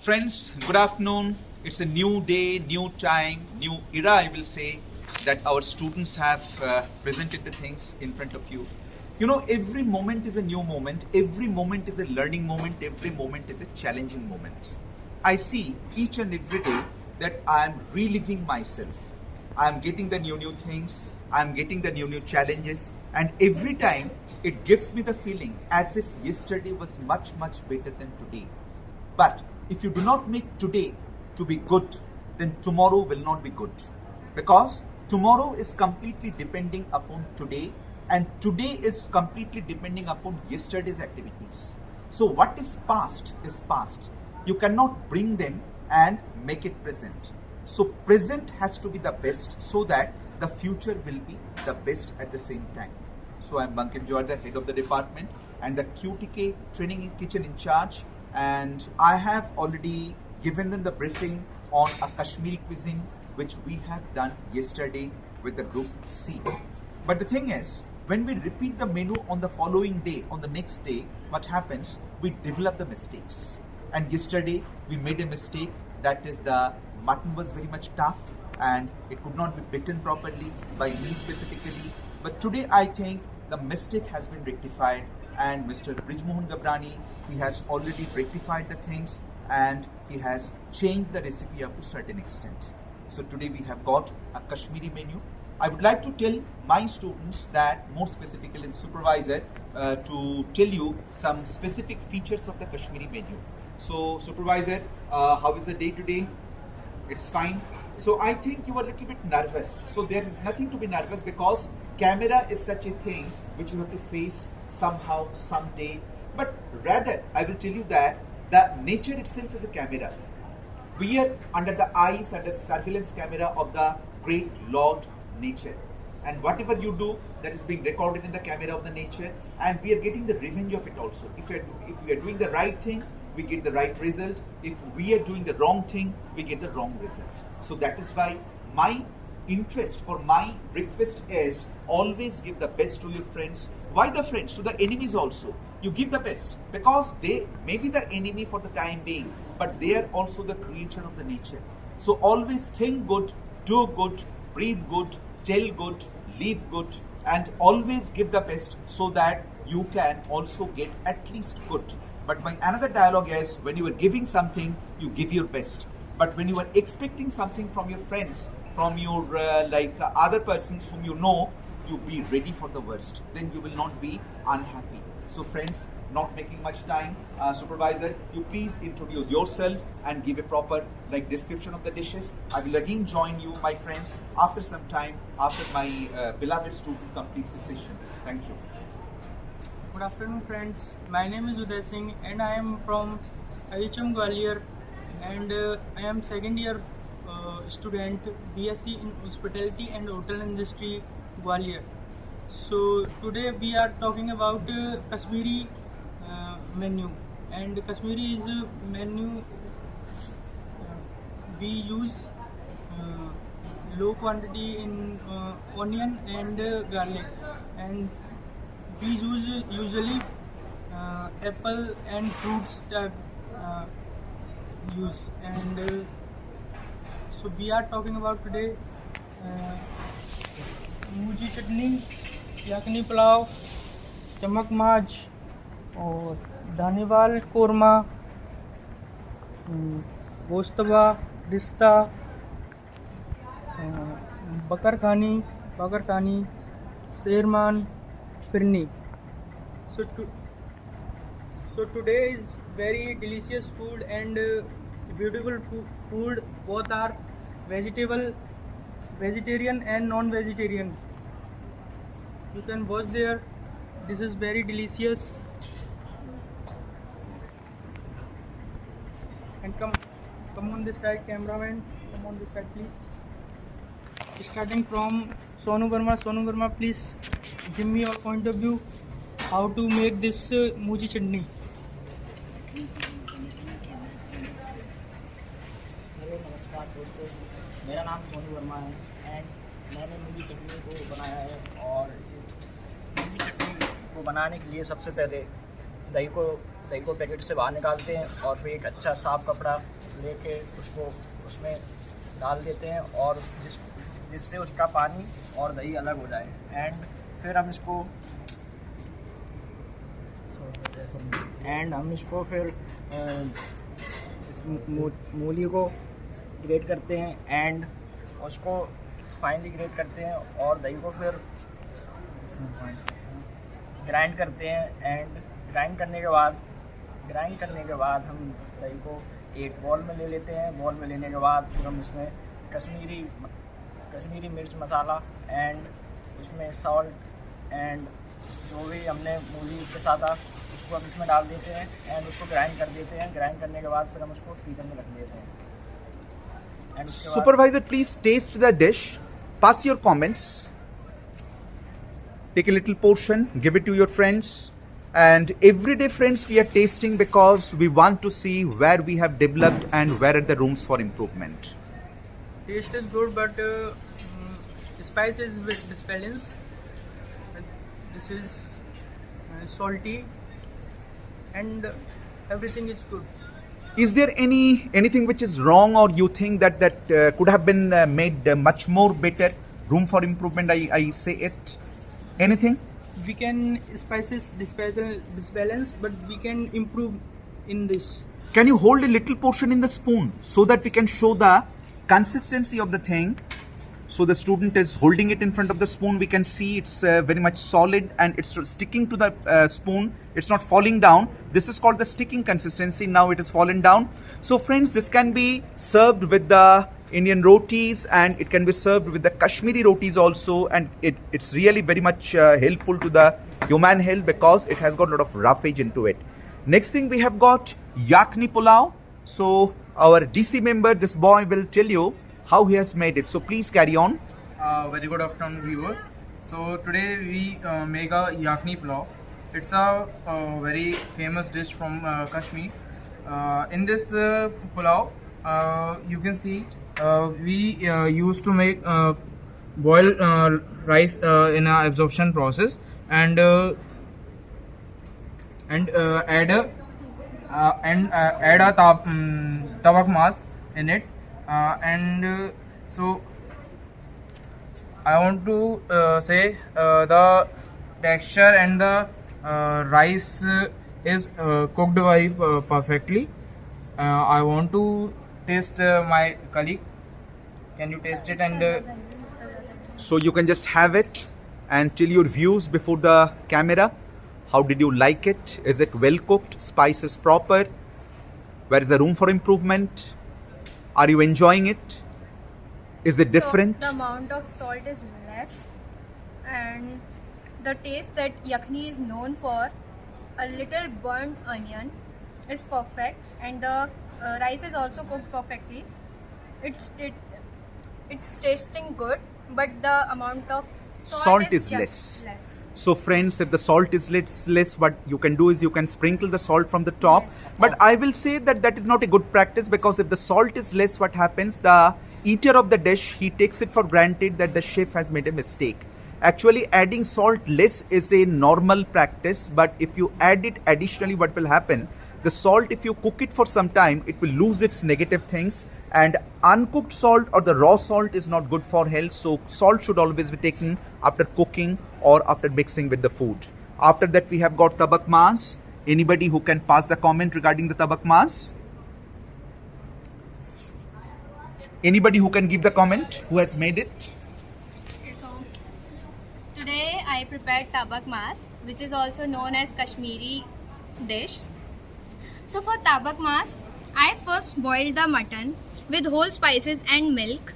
Friends, good afternoon. It's a new day, new time, new era, I will say, that our students have presented the things in front of you. You know, every moment is a new moment, every moment is a learning moment, every moment is a challenging moment. I see each and every day that I am reliving myself. I am getting the new things, I am getting the new challenges, and every time it gives me the feeling as if yesterday was much better than today. But if you do not make today to be good, then tomorrow will not be good. Because tomorrow is completely depending upon today, and today is completely depending upon yesterday's activities. So what is past is past. You cannot bring them and make it present. So present has to be the best so that the future will be the best at the same time. So I'm Bankin Joy, the head of the department and the QTK training in kitchen in charge. And I have already given them the briefing on a Kashmiri cuisine which we have done yesterday with the group C. But the thing is, when we repeat the menu on the following day, on the next day, what happens? We develop the mistakes. And yesterday we made a mistake, that is the mutton was very much tough and it could not be bitten properly by me specifically. But today I think the mistake has been rectified, and Mr. Brijmohan Gabrani, he has already rectified the things and he has changed the recipe up to a certain extent. So today we have got a Kashmiri menu. I would like to tell my students that, more specifically the supervisor, to tell you some specific features of the Kashmiri menu. So supervisor, how is the day today? It's fine. So I think you are a little bit nervous. So there is nothing to be nervous, because camera is such a thing which you have to face somehow, someday. But rather, I will tell you that the nature itself is a camera. We are under the eyes, under the surveillance camera of the great Lord Nature. And whatever you do, that is being recorded in the camera of the nature, and we are getting the revenge of it also. If we are doing the right thing, we get the right result. If we are doing the wrong thing, we get the wrong result. So that is why my interest, for my request is, always give the best to your friends. Why the friends? To the enemies also. You give the best, because they may be the enemy for the time being, but they are also the creature of the nature. So always think good, do good, breathe good, tell good, live good, and always give the best so that you can also get at least good. But my another dialogue is, when you are giving something, you give your best. But when you are expecting something from your friends, from your other persons whom you know, you be ready for the worst. Then you will not be unhappy. So friends, not making much time, supervisor, you please introduce yourself and give a proper description of the dishes. I will again join you, my friends, after some time, after my beloved student completes the session. Thank you. Good afternoon, friends. My name is Uday Singh and I am from IHM Gwalior, and I am second year student, BSc in Hospitality and Hotel Industry, Gwalior. So today we are talking about Kashmiri menu, and Kashmiri is a menu. We use low quantity in onion and garlic, and we use usually apple and fruits that use. And so we are talking about today मूजी चटनी, यखनी पुलाव, चमक माज और दानेवाल कोरमा, गोश्तवा, रिश्ता, बकर खानी, Sherman, phirni. So today is very delicious food and beautiful food. Both are vegetarian and non-vegetarian. You can watch there. This is very delicious. And come on this side, cameraman. Come on this side, please. Starting from Sonu Verma, please give me your point of view how to make this मूजी chutney. Hello नमस्कार दोस्तों, मेरा नाम सोनू वर्मा है and मैंने मूली चटनी को बनाया है. और मूली चटनी को बनाने के लिए सबसे पहले दही को दही को पैकेट से बाहर निकालते हैं और फिर एक अच्छा साफ कपड़ा लेके उसको उसमें डाल देते हैं और जिससे उसका पानी और दही अलग हो जाए। एंड फिर हम इसको फिर मूली को ग्रेट करते हैं एंड उसको फाइनली ग्रेट करते हैं और दही को फिर ग्राइंड करते हैं। एंड ग्राइंड करने के बाद हम दही को एक बॉल में ले लेते हैं। बॉल में लेने के बाद फिर हम उसमें कश्मीरी मिर्च मसाला एंड उसमें सॉल्ट एंड जो भी हमने मूली के साथ था उसको हम इसमें डाल देते हैं एंड उसको ग्राइंड कर देते हैं। ग्राइंड करने के बाद फिर हम उसको फ्रीजर में रख देते हैं। And उसके बाद Supervisor, please taste the dish. Pass your comments. Take a little portion, give it to your friends. And every day, friends, we are tasting because we want to see where we have developed and where are the rooms for improvement. Taste is good, but spice is with disbalance. This is salty, and everything is good. Is there anything which is wrong, or you think that could have been made much more better? Room for improvement, I say it. Anything? We can spices disbalance, but we can improve in this. Can you hold a little portion in the spoon so that we can show the consistency of the thing? So the student is holding it in front of the spoon. We can see it's very much solid and it's sticking to the spoon. It's not falling down. This is called the sticking consistency. Now it has fallen down. So friends, this can be served with the Indian rotis and it can be served with the Kashmiri rotis also. And it's really very much helpful to the human health because it has got a lot of roughage into it. Next thing we have got Yakhni Pulao. So our DC member, this boy will tell you how he has made it. So please carry on. Very good afternoon, viewers. So today we make a Yakhni Pulao. It's a very famous dish from Kashmir. In this pulao, you can see we used to make boil rice in a absorption process and add a tabak mas in it. So I want to say the texture and the rice is cooked very perfectly. I want to taste my colleague. Can you taste it? And So you can just have it and tell your views before the camera. How did you like it? Is it well cooked? Spice is proper? Where is the room for improvement? Are you enjoying it? Is it different? So the amount of salt is less, and the taste that yakhni is known for, a little burnt onion, is perfect, and the rice is also cooked perfectly. It's tasting good, but the amount of salt Is just less. So friends, if the salt is less, what you can do is you can sprinkle the salt from the top. Yes. But I will say that is not a good practice, because if the salt is less, what happens? The eater of the dish, he takes it for granted that the chef has made a mistake. Actually, adding salt less is a normal practice, but if you add it additionally, what will happen? The salt, if you cook it for some time, it will lose its negative things, and uncooked salt or the raw salt is not good for health. So salt should always be taken after cooking or after mixing with the food. After that, we have got tabak mas. Anybody who can pass the comment regarding the tabak mas? Anybody who can give the comment who has made it? Okay, so today I prepared tabak mas, which is also known as Kashmiri dish. So for tabak mas, I first boiled the mutton with whole spices and milk.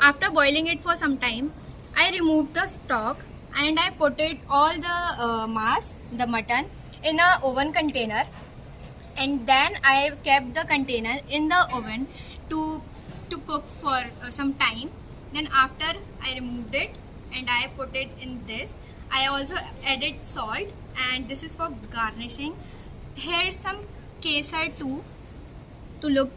After boiling it for some time, I removed the stock and I put it all the mas, the mutton, in a oven container, and then I kept the container in the oven to cook for some time. Then after I removed it and I put it in this. I also added salt, and this is for garnishing. Here's some kesar too, to look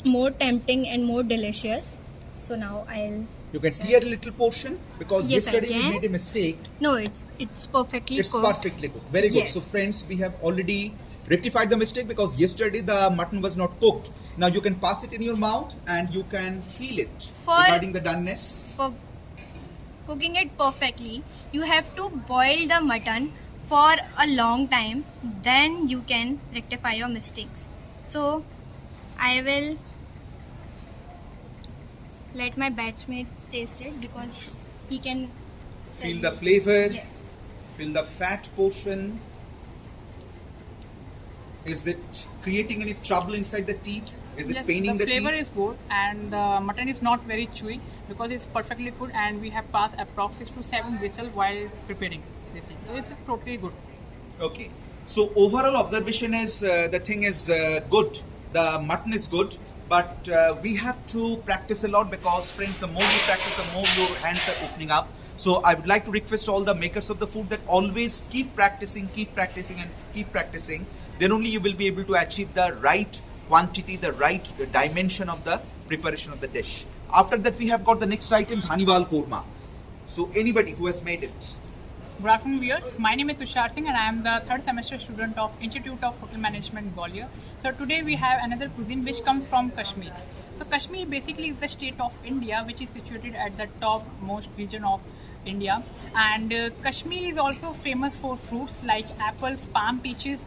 more tempting and more delicious. So now I'll You can clear a little portion, because Yes, I yesterday we can. made a mistake. no, it's perfectly It's cooked. perfectly cooked. Very good. Yes. So friends, we have already rectified the mistake because yesterday the mutton was not cooked. Now you can pass it in your mouth and you can feel it regarding the doneness. For cooking it perfectly, you have to boil the mutton for a long time, then you can rectify your mistakes. So I will let my batchmate taste it because he can Feel the flavor, Yes. feel the fat portion. Is it creating any trouble inside the teeth? Is it Yes, paining the the flavor teeth? is good and the mutton is not very chewy because it's perfectly cooked and we have passed approx 6 to 7 whistles while preparing this thing. So it's totally good. Okay. So overall observation is the thing is good. The mutton is good, but we have to practice a lot because friends, the more you practice, the more your hands are opening up. So I would like to request all the makers of the food that always keep practicing and keep practicing. Then only you will be able to achieve the right quantity, the right dimension of the preparation of the dish. After that we have got the next item, Dhaniwal Korma. So anybody who has made it. Good afternoon viewers, my name is Tushar Singh and I am the 3rd semester student of Institute of Hotel Management Gwalior. So today we have another cuisine which comes from Kashmir. So Kashmir basically is the state of India which is situated at the top most region of India, and Kashmir is also famous for fruits like apples, palm, peaches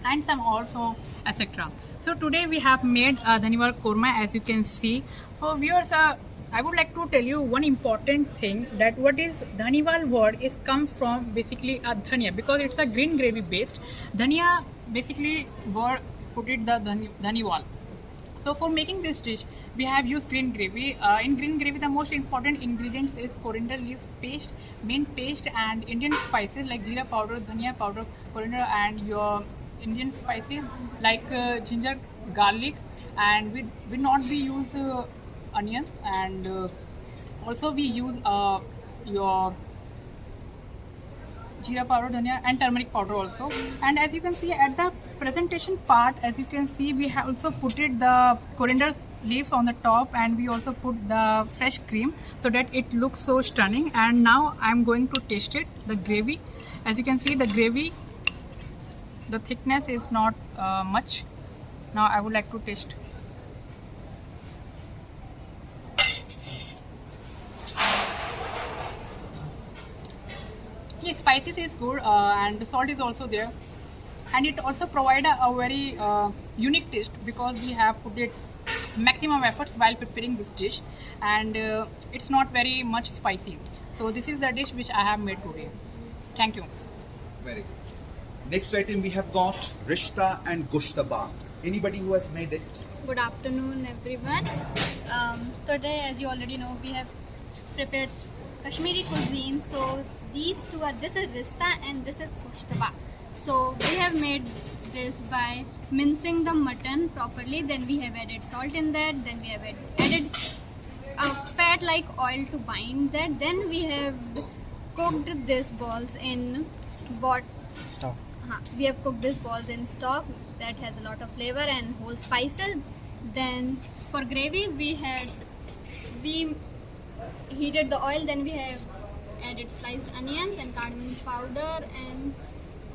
and some also etc. So today we have made Dhaniwal Korma, as you can see. So viewers, I would like to tell you one important thing, that what is Dhaniwal word is come from basically a dhania, because it's a green gravy based. Dhania basically word put it the Dhaniwal. So for making this dish, we have used green gravy. In green gravy, the most important ingredients is coriander leaves paste, mint paste, and Indian spices like jeera powder, dhania powder, coriander, and your Indian spices like ginger, garlic, and we will not be use onion, and also we use your jeera powder, dhania, and turmeric powder also. And as you can see at the presentation part, as you can see, we have also put it the coriander leaves on the top, and we also put the fresh cream so that it looks so stunning. And now I'm going to taste it, the gravy. As you can see, the gravy, the thickness is not much. Now I would like to taste. The spices is good and the salt is also there, and it also provide a very unique taste because we have put it maximum efforts while preparing this dish, and it's not very much spicy. So this is the dish which I have made today. Thank you. Very good. Next item we have got Rishta and Gushtaba. Anybody who has made it? Good afternoon, everyone. Today, as you already know, we have prepared Kashmiri cuisine. So these two are, this is Rishta and this is Gushtaba. So we have made this by mincing the mutton properly. Then we have added salt in that. Then we have added fat like oil to bind that. Then we have cooked these balls in what? Stock. We have cooked these balls in stock that has a lot of flavor and whole spices. Then for gravy we heated the oil. Then we have added sliced onions and cardamom powder and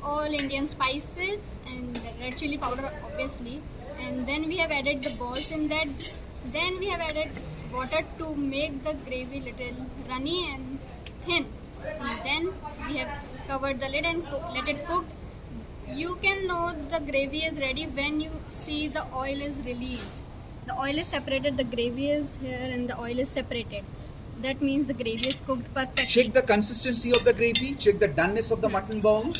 all Indian spices and red chili powder obviously. And then we have added the balls in that. Then we have added water to make the gravy little runny and thin. And then we have covered the lid and let it cook. You can know the gravy is ready when you see the oil is released. The oil is separated, the gravy is here and the oil is separated. That means the gravy is cooked perfectly. Check the consistency of the gravy, check the doneness of the mutton ball.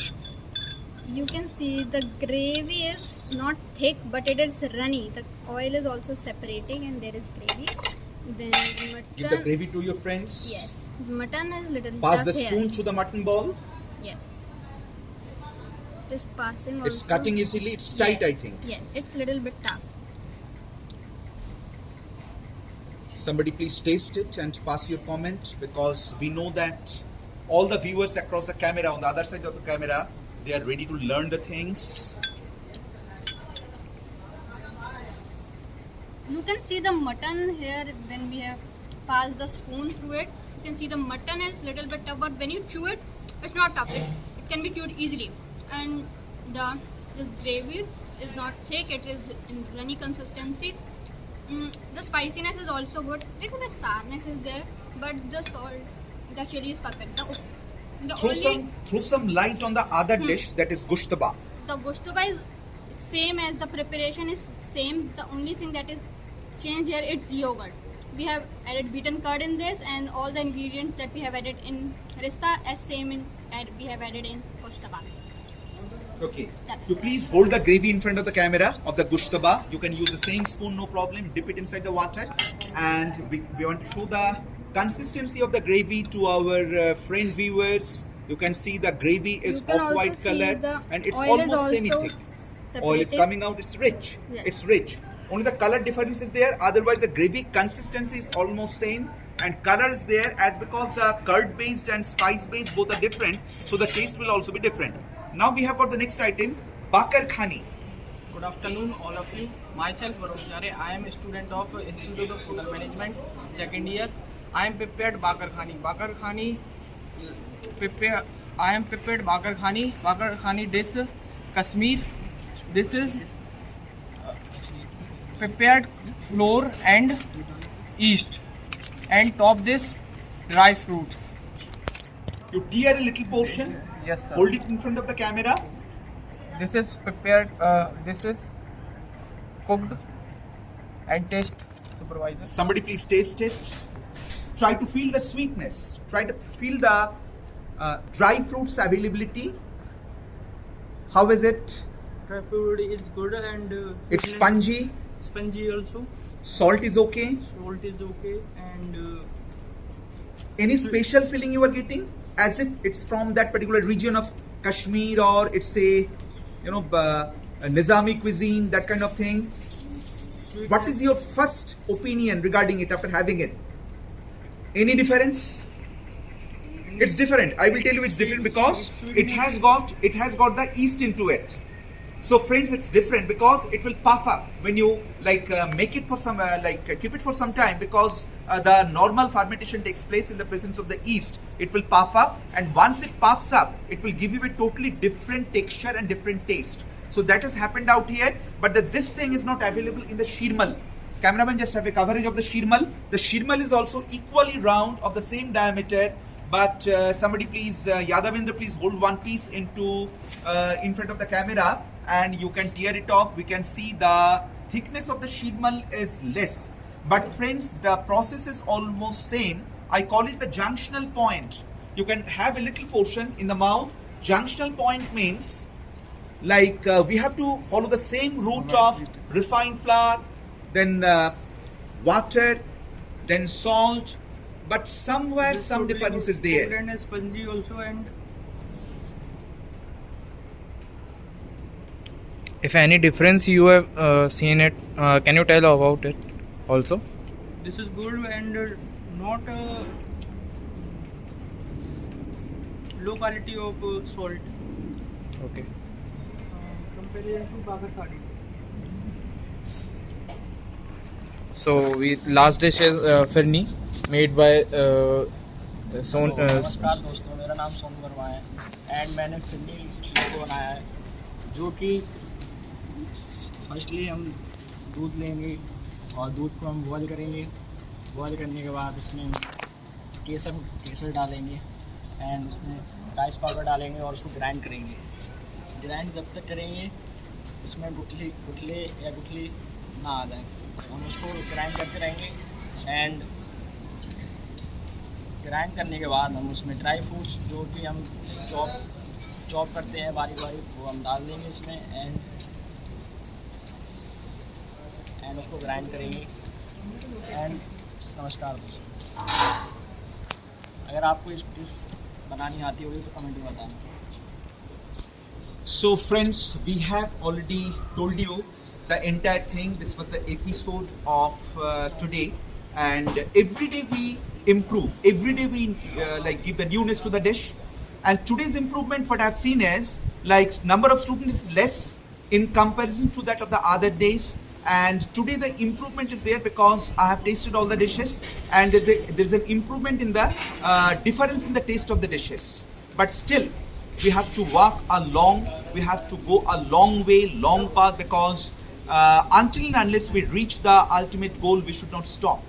You can see the gravy is not thick but it is runny. The oil is also separating and there is gravy. Then mutton. Give the gravy to your friends. Yes. Mutton is little Pass the tough here. spoon through the mutton ball. Yeah. Just passing It's also. cutting easily, it's tight, Yes. I think. Yeah, it's a little bit tough. Somebody please taste it and pass your comment, because we know that all the viewers across the camera, on the other side of the camera, they are ready to learn the things. You can see the mutton here when we have passed the spoon through it. You can see the mutton is little bit tough, but when you chew it, it's not tough. It can be chewed easily. And the This gravy is not thick, it is in runny consistency. The spiciness is also good. Little bit sourness is there, but the salt, the chili is perfect. Throw some light on the other dish, that is gushtaba. The gushtaba is same as the preparation is same. The only thing that is changed here is yogurt. We have added beaten curd in this, and all the ingredients that we have added in rista as same we have added in gushtaba. Okay. You please hold the gravy in front of the camera of the gushtaba. You can use the same spoon, no problem. Dip it inside the water, and we want to show the consistency of the gravy to our friend viewers. You can see the gravy is of white color, and it's almost semi-thick. Oil is coming out. It's rich. Yes. It's rich. Only the color difference is there. Otherwise, the gravy consistency is almost same, and color is there as because the curd based and spice based both are different. So the taste will also be different. Now we have got the next item, bakar khani. Good afternoon, all of you. Myself, Varun Jare. I am a student of Institute of Hotel Management, second year. I am prepared bakar khani. Bakar khani. I am prepared bakar khani. Bakar khani dish, Kashmir. This is prepared flour and yeast, and top this dry fruits. You tear a little portion. Yes, sir. Hold it in front of the camera. This is prepared. This is cooked and taste. Supervisor. Somebody please taste it. Try to feel the sweetness. Try to feel the dry fruits availability. How is it? Dry fruit is good and It's spongy. Spongy also. Salt is okay. Salt is okay, and Any special feeling you are getting? As if it's from that particular region of Kashmir, or it's a Nizami cuisine, that kind of thing. What is your first opinion regarding it after having it? Any difference? It's different. I will tell you it's different because it has got the yeast into it. So friends, it's different because it will puff up when you make it for some keep it for some time, because the normal fermentation takes place in the presence of the yeast. It will puff up, and once it puffs up, it will give you a totally different texture and different taste. So that has happened out here, but this thing is not available in the shirmal. Cameraman, just have a coverage of the shirmal. The shirmal is also equally round, of the same diameter. But somebody please, Yadavendra, please hold one piece in front of the camera, and you can tear it off. We can see the thickness of the shirmal is less. But friends, the process is almost same. I call it the junctional point. You can have a little portion in the mouth. Junctional point means we have to follow the same route of refined flour, then water, then salt. But somewhere some difference is there. And spongy also, and If any difference you have seen it, can you tell about it also? this is good and not low quality of salt Okay. compared to bakar khani. So last dish is firni, made by Son. नमस्कार दोस्तों, मेरा नाम सोनू वर्मा है and मैंने फिरनी को बनाया है, जो कि फर्स्टली हम दूध लेंगे और दूध को हम बॉयल करेंगे. बॉयल करने के बाद इसमें केसर डालेंगे एंड उसमें राइस पाउडर डालेंगे और उसको ग्राइंड करेंगे. ग्राइंड जब तक करेंगे उसमें गुठली ना आ जाए, हम उसको ग्राइंड करते रहेंगे. एंड ग्राइंड करने के बाद हम उसमें ड्राई फ्रूट्स जो कि हम चॉप करते हैं बारीक वो हम डाल देंगे इसमें एंड उसको ग्राइंड करेंगे. एंड नमस्कार दोस्तों, अगर आपको इस डिश बनानी आती होगी तो कमेंट में बताना. So friends, we have already told you the entire thing. This was the episode of today, and every day we improve. Every day we give the newness to the dish. And today's improvement, what I've seen is number of students is less in comparison to that of the other days. And today the improvement is there because I have tasted all the dishes, and there's an improvement in the difference in the taste of the dishes. But still, we have to walk we have to go a long way, long path, because until and unless we reach the ultimate goal, we should not stop.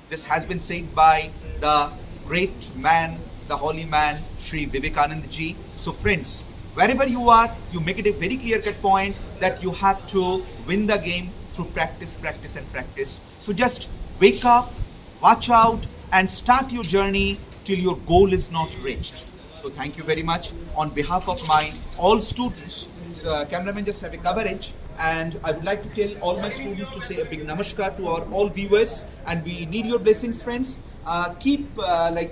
This has been said by the great man, the holy man, Sri Vivekananda ji. So friends, wherever you are, you make it a very clear-cut point that you have to win the game through practice, practice and practice. So just wake up, watch out and start your journey till your goal is not reached. So thank you very much. On behalf of my all students, cameraman just have a coverage, and I would like to tell all my students to say a big namaskar to our all viewers, and we need your blessings, friends. Keep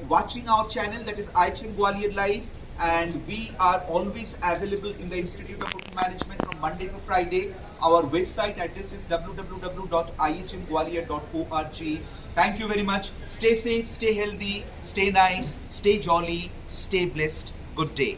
watching our channel, that is IHM Gwalior Live, and we are always available in the Institute of Hotel Management from Monday to Friday. Our website address is www.ihmgwalior.org. Thank you very much. Stay safe, stay healthy, stay nice, stay jolly, stay blessed. Good day.